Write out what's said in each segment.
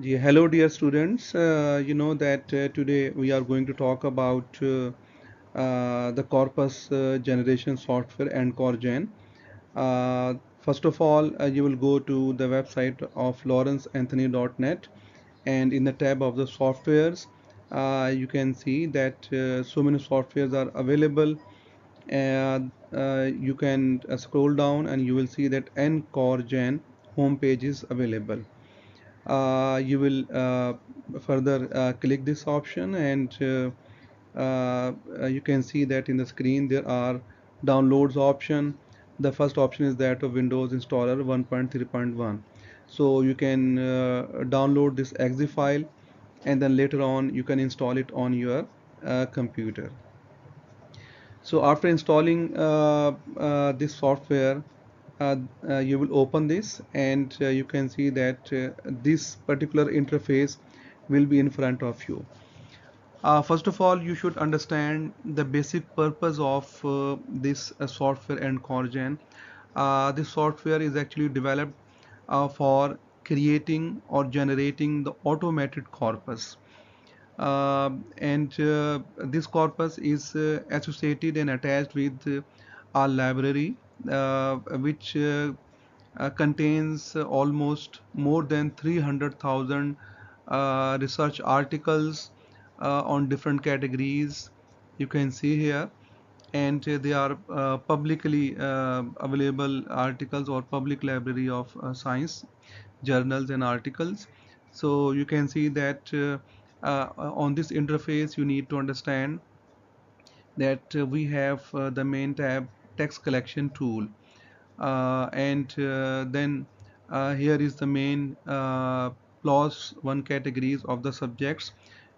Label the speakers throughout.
Speaker 1: Hello, dear students. You know that today we are going to talk about the corpus generation software and AntCorGen. First of all, you will go to the website of lawrenceanthony.net, and in the tab of the softwares, you can see that so many softwares are available. You can scroll down and you will see that AntCorGen homepage is available. You will further click this option, and you can see that in the screen there are downloads option. The first option is that of Windows installer 1.3.1, so you can download this exe file, and then later on you can install it on your computer. So after installing this software, you will open this, and you can see that this particular interface will be in front of you. First of all, you should understand the basic purpose of this software and AntCorGen. This software is actually developed for creating or generating the automated corpus. And this corpus is associated and attached with our library, which contains almost more than 300,000 research articles on different categories. You can see here, and they are publicly available articles or public library of science journals and articles. So you can see that on this interface you need to understand that we have the main tab text collection tool, and then here is the main plus one categories of the subjects.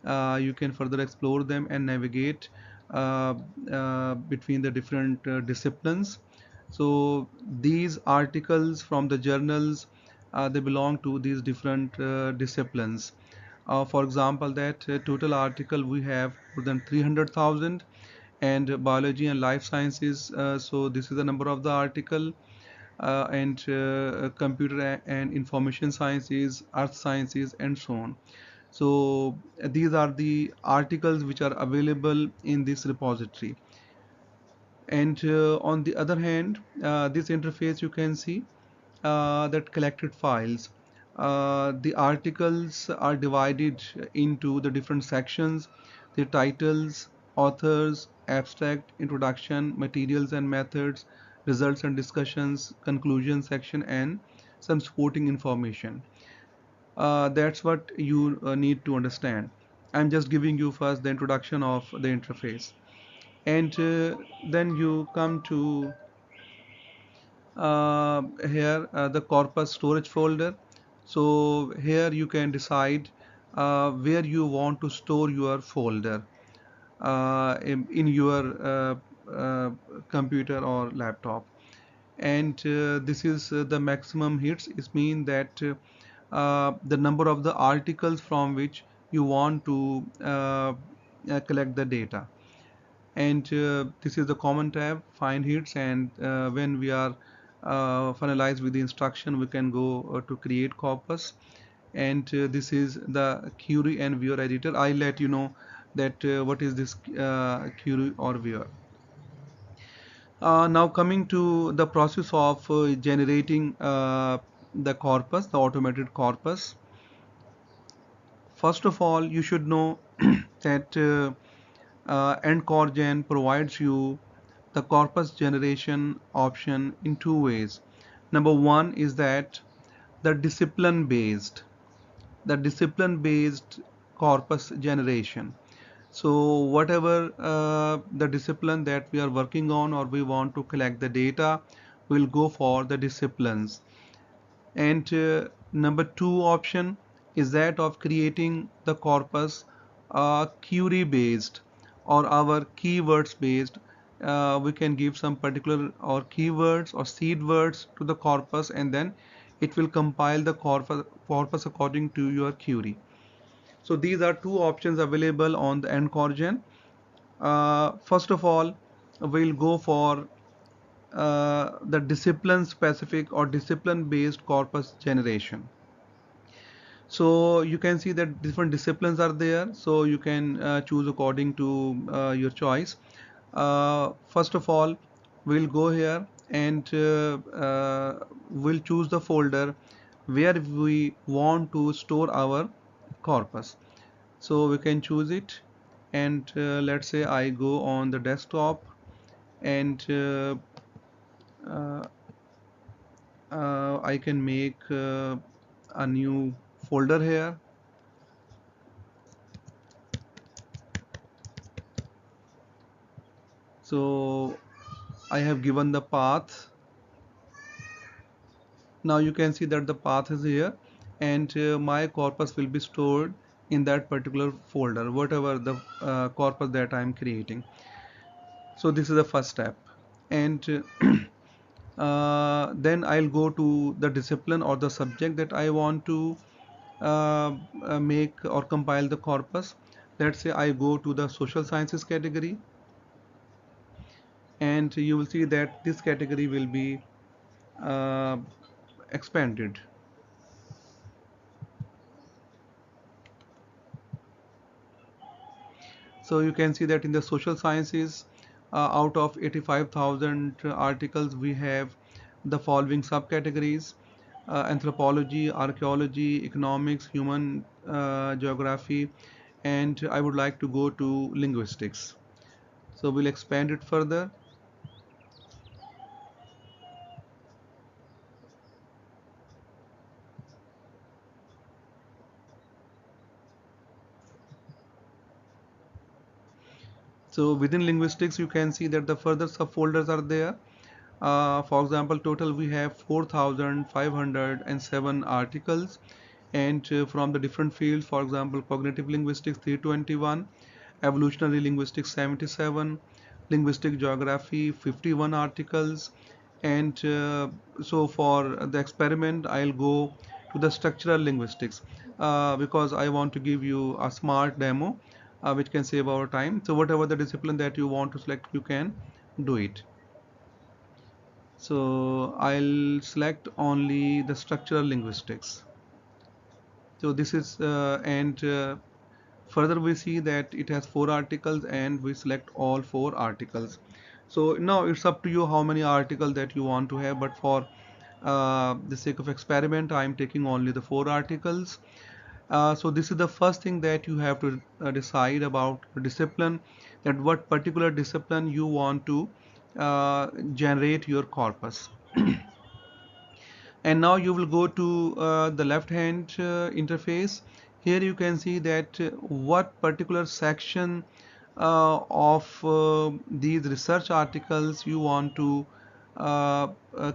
Speaker 1: You can further explore them and navigate between the different disciplines. So these articles from the journals, they belong to these different disciplines. For example, that total article we have more than 300,000, and biology and life sciences, so this is the number of the article, and computer and information sciences, earth sciences, and so on. So these are the articles which are available in this repository. And on the other hand, this interface, you can see that collected files, the articles are divided into the different sections: the titles, authors, abstract, introduction, materials and methods, results and discussions, conclusion section, and some supporting information. That's what you need to understand. I'm just giving you first the introduction of the interface, and then you come to here the corpus storage folder. So here you can decide where you want to store your folder in your computer or laptop. And this is the maximum hits. It means that the number of the articles from which you want to collect the data. And this is the common tab, find hits, and when we are finalized with the instruction, we can go to create corpus. And this is the query and viewer editor. I'll let you know that what is this query or viewer. Now coming to the process of generating the corpus, the automated corpus. First of all, you should know that AntCorGen provides you the corpus generation option in two ways. Number one is that the discipline based corpus generation. So whatever the discipline that we are working on or we want to collect the data, we'll go for the disciplines. And number two option is that of creating the corpus query based or our keywords based. We can give some particular or keywords or seed words to the corpus, and then it will compile the corpus according to your query. So these are two options available on the AntCorGen. First of all, we'll go for the discipline specific or discipline based corpus generation. So you can see that different disciplines are there, so you can choose according to your choice. First of all, we'll go here and we'll choose the folder where we want to store our corpus. So we can choose it, and let's say I go on the desktop, and uh, I can make a new folder here. So I have given the path. Now you can see that the path is here, and my corpus will be stored in that particular folder, whatever the corpus that I am creating. So this is the first step, and then I'll go to the discipline or the subject that I want to make or compile the corpus. Let's say I go to the social sciences category, and you will see that this category will be uh, expanded. So you can see that in the social sciences, out of 85,000 articles, we have the following subcategories: anthropology, archaeology, economics, human geography, and I would like to go to linguistics. So we'll expand it further. So within linguistics, you can see that the further subfolders are there. For example, total we have 4,507 articles, and from the different fields, for example, cognitive linguistics 321, evolutionary linguistics 77, linguistic geography 51 articles, and so for the experiment, I'll go to the structural linguistics because I want to give you a smart demo which can save our time. So whatever the discipline that you want to select, you can do it. So I'll select only the structural linguistics. So this is and further we see that it has 4 articles, and we select all 4 articles. So now it's up to you how many articles that you want to have, but for the sake of experiment, I'm taking only the 4 articles. So this is the first thing that you have to decide about discipline, that what particular discipline you want to generate your corpus. And now you will go to the left hand interface. Here you can see that what particular section of these research articles you want to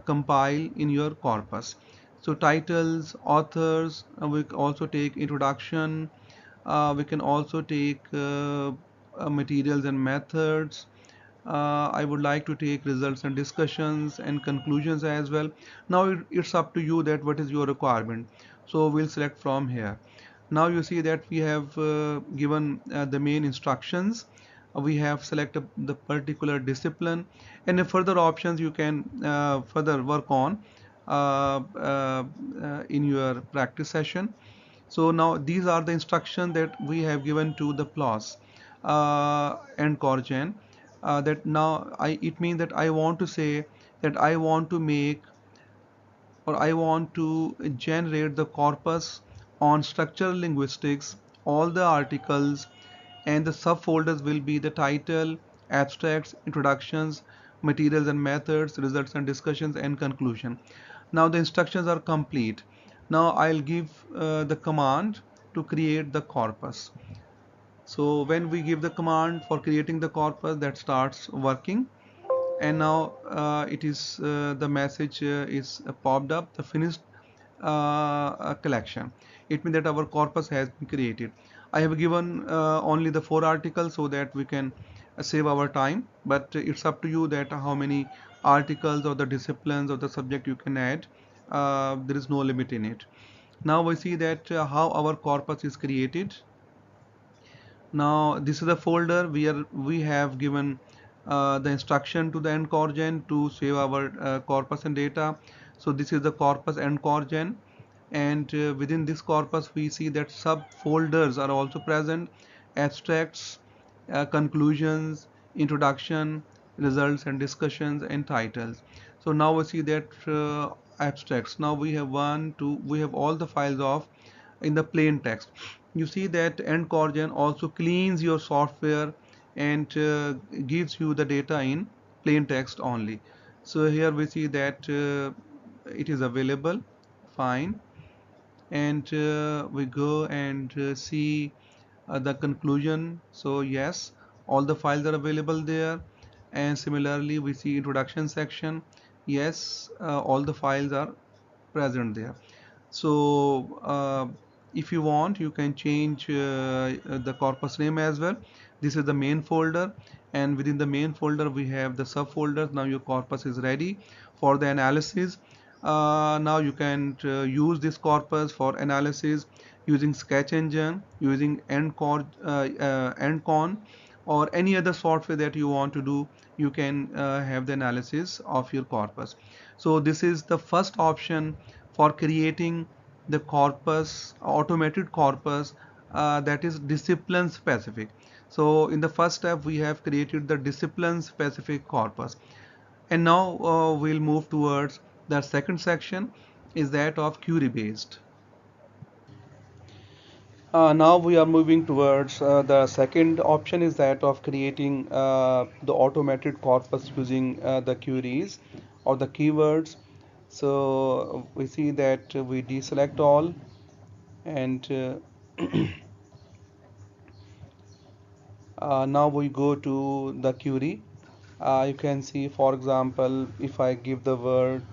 Speaker 1: compile in your corpus. So titles, authors, we also take introduction, we can also take materials and methods. I would like to take results and discussions and conclusions as well. Now it's up to you that what is your requirement. So we'll select from here. Now you see that we have given the main instructions. We have selected the particular discipline, and the further options you can further work on in your practice session. So now these are the instructions that we have given to the class AntCorGen. That now it means that I want to say that I want to make, or I want to generate the corpus on structural linguistics, all the articles, and the subfolders will be the title, abstracts, introductions, materials and methods, results and discussions, and conclusion. Now the instructions are complete. Now I'll give the command to create the corpus. So when we give the command for creating the corpus, that starts working, and now it is the message is popped up, the finished collection. It means that our corpus has been created. I have given only the 4 articles so that we can save our time, but it's up to you that how many articles or the disciplines or the subject you can add. There is no limit in it. Now we see that how our corpus is created. Now this is the folder where we have given the instruction to the AntCorGen to save our corpus and data. So this is the corpus AntCorGen, and within this corpus we see that subfolders are also present: abstracts, conclusions, introduction, results and discussions, and titles. So now we see that abstracts, now we have we have all the files of in the plain text. You see that AntCorGen also cleans your software and gives you the data in plain text only. So here we see that it is available. Fine. And we go and see the conclusion. So yes, all the files are available there. And similarly we see introduction section. Yes, all the files are present there. So if you want, you can change the corpus name as well. This is the main folder, and within the main folder we have the subfolders. Now your corpus is ready for the analysis. Now you can use this corpus for analysis using sketch engine, using AntCon, or any other software that you want to do. You can have the analysis of your corpus. So this is the first option for creating the corpus, automated corpus, that is discipline specific. So in the first step we have created the discipline specific corpus, and now we'll move towards the second section, is that of query based. Now we are moving towards the second option, is that of creating the automated corpus using the queries or the keywords. So we see that we deselect all, and now we go to the query. You can see, for example, if I give the word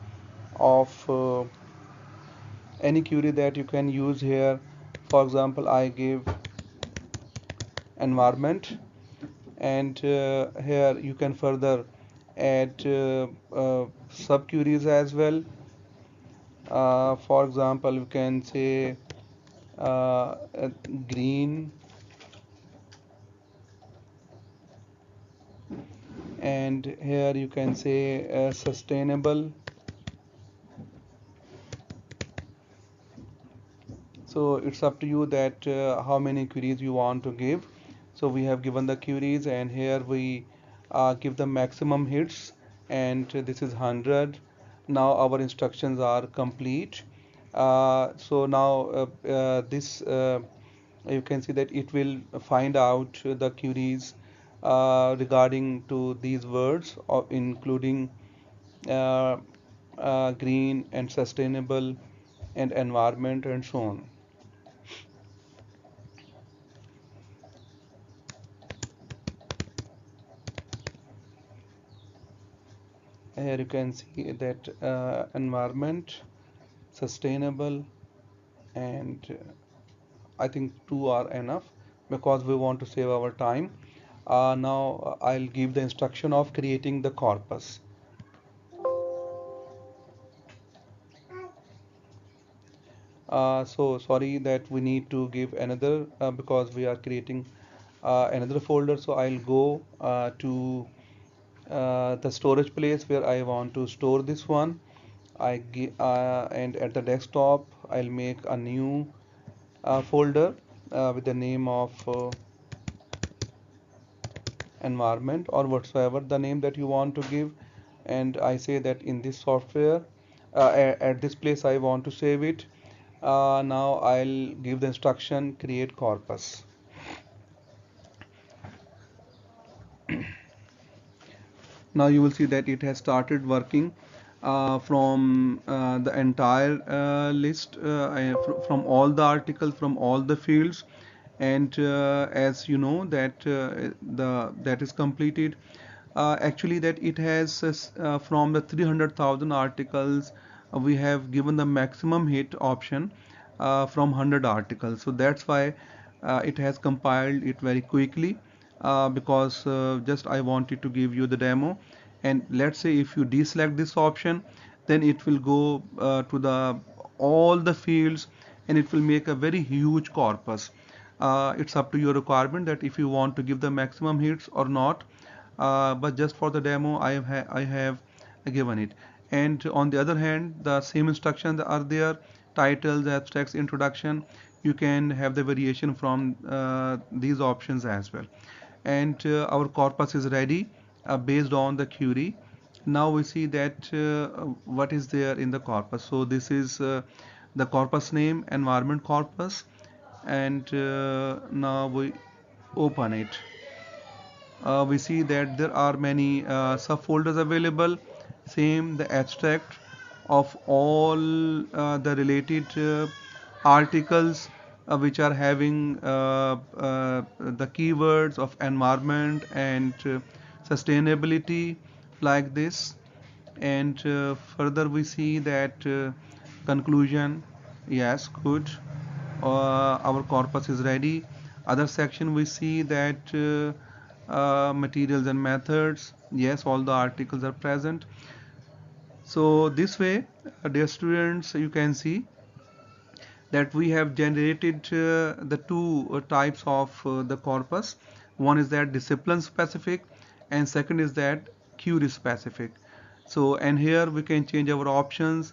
Speaker 1: of any query that you can use here. For example, I give environment, and here you can further add sub queries as well. For example, you can say uh, green, and here you can say sustainable. So it's up to you that how many queries you want to give. So we have given the queries, and here we give the maximum hits, and this is 100. Now our instructions are complete. So now this you can see that it will find out the queries regarding to these words, including uh, green and sustainable and environment and so on. Here you can see that environment, sustainable, and I think two are enough because we want to save our time. Now I'll give the instruction of creating the corpus. So sorry that we need to give another because we are creating another folder. So I'll go to the storage place where I want to store this one. And at the desktop I'll make a new folder with the name of environment, or whatsoever the name that you want to give, and I say that in this software at this place I want to save it. Now I'll give the instruction create corpus. Now you will see that it has started working from the entire list, from all the articles, from all the fields, and as you know that the that is completed. Actually that it has from the 300,000 articles, we have given the maximum hit option from 100 articles. So that's why it has compiled it very quickly, because just I wanted to give you the demo. And let's say if you deselect this option, then it will go to the all the fields, and it will make a very huge corpus. It's up to your requirement that if you want to give the maximum hits or not. But just for the demo I have given it. And on the other hand, the same instructions are there: titles, abstracts, introduction, you can have the variation from these options as well. And our corpus is ready based on the query. Now we see that what is there in the corpus. So this is the corpus name, environment corpus, and now we open it. We see that there are many subfolders available. Same, the abstract of all the related articles which are having the keywords of environment and sustainability, like this. And further we see that conclusion, yes, good, our corpus is ready. Other section we see that materials and methods, yes, all the articles are present. So this way, dear students, you can see that we have generated the two types of the corpus. One is that discipline specific, and second is that query specific. So, and here we can change our options.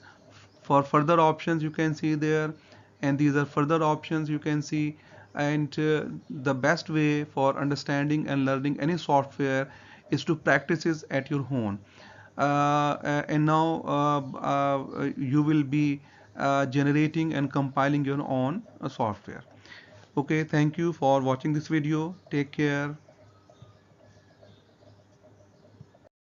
Speaker 1: For further options you can see there, and these are further options you can see. And the best way for understanding and learning any software is to practice it at your home. And now you will be generating and compiling your own software. Okay, thank you for watching this video. Take care.